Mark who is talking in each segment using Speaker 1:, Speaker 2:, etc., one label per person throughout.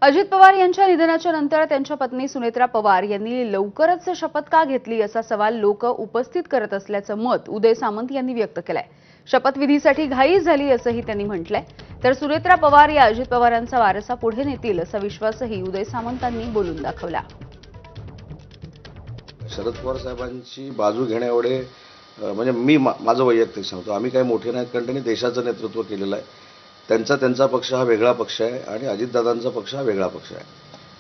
Speaker 1: अजित पवार यांच्या निधनाच्या नंतर त्यांच्या पत्नी सुनेत्रा पवार यांनी लवकरच शपथ का घेतली असा सवाल लोक उपस्थित करत असल्याचं मत उदय सामंत यांनी व्यक्त केलंय। शपथविधीसाठी घाई झाली असंही त्यांनी म्हटलंय। तर सुनेत्रा पवार या अजित पवारांचा वारसा पुढे नेतील असा विश्वासही उदय सामंतांनी बोलून दाखवला।
Speaker 2: शरद पवार साहेबांची बाजू घेण्याएवढे म्हणजे मी माझं वैयक्तिक सांगतो, आम्ही काही मोठे नाहीत, कारण त्यांनी देशाचं नेतृत्व केलेलं आहे। त्यांचा पक्ष हा वेगळा पक्ष आहे आणि अजितदादांचा पक्ष हा वेगळा पक्ष आहे।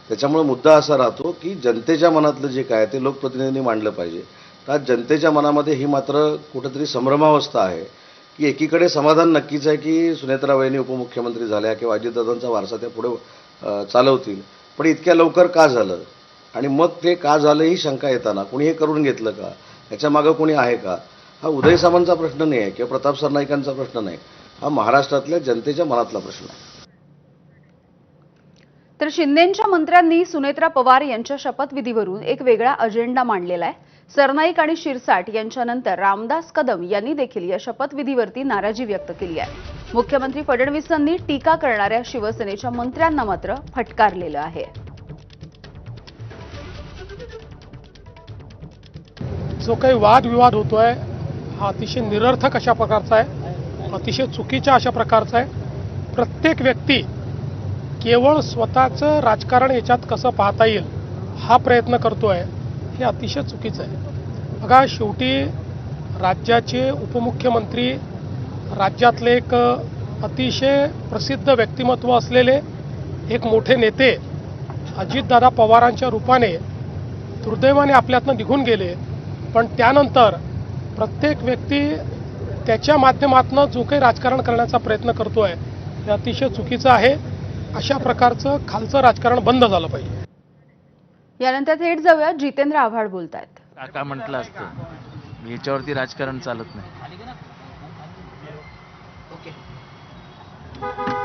Speaker 2: त्याच्यामुळे मुद्दा असा राहतो की जनतेच्या मनातलं जे काय ते लोकप्रतिनिधींनी मांडलं पाहिजे। तर जनतेच्या मनामध्ये ही मात्र कुठेतरी संभ्रमावस्था आहे की एकीकडे समाधान नक्कीच आहे की सुनेत्राबाईंनी उपमुख्यमंत्री झाल्या किंवा अजितदादांचा वारसा त्या पुढे चालवतील, पण इतक्या लवकर का झालं आणि मग ते का झालं ही शंका येताना कोणी हे करून घेतलं का, याच्या मागे कोणी आहे का, हा उदय सामंतचा प्रश्न नाही आहे किंवा प्रताप सरनाईकांचा प्रश्न नाही, हा महाराष्ट्रातल्या जनतेच्या मनातला प्रश्न आहे।
Speaker 1: तर शिंदेंच्या मंत्र्यांनी सुनेत्रा पवार यांच्या शपथविधीवरून एक वेगळा अजेंडा मांडलेला आहे। सरनाईक आणि शिरसाट यांच्यानंतर रामदास कदम यांनी देखील या शपथविधीवरती नाराजी व्यक्त केली आहे। मुख्यमंत्री फडणवीसांनी टीका करणाऱ्या शिवसेनेच्या मंत्र्यांना मात्र फटकारलेलं आहे।
Speaker 3: जो काही वादविवाद होतोय हा अतिशय निरर्थक अशा प्रकारचा आहे, अतिशय चुकीच्या अशा प्रकारचा आहे। प्रत्येक व्यक्ती केवळ स्वतःचं राजकारण याच्यात कसं पाहता येईल हा प्रयत्न करतोय, हे अतिशय चुकीचं आहे। बघा, शेवटी राज्याचे उपमुख्यमंत्री, राज्यातले एक अतिशय प्रसिद्ध व्यक्तिमत्व असलेले एक मोठे नेते अजितदादा पवारांच्या रूपाने दुर्दैवाने आपल्यातनं निघून गेले, पण त्यानंतर प्रत्येक व्यक्ती त्याच्या माध्यमातून जो काही राजकारण करण्याचा प्रयत्न करतोय हे अतिशय चुकीचं आहे। अशा प्रकारचं खालचं राजकारण बंद झालं पाहिजे।
Speaker 1: यानंतर थेट जाऊया, जितेंद्र आव्हाड बोलतायत।
Speaker 4: काका म्हटलं असतं याच्यावरती राजकारण चालत नाही।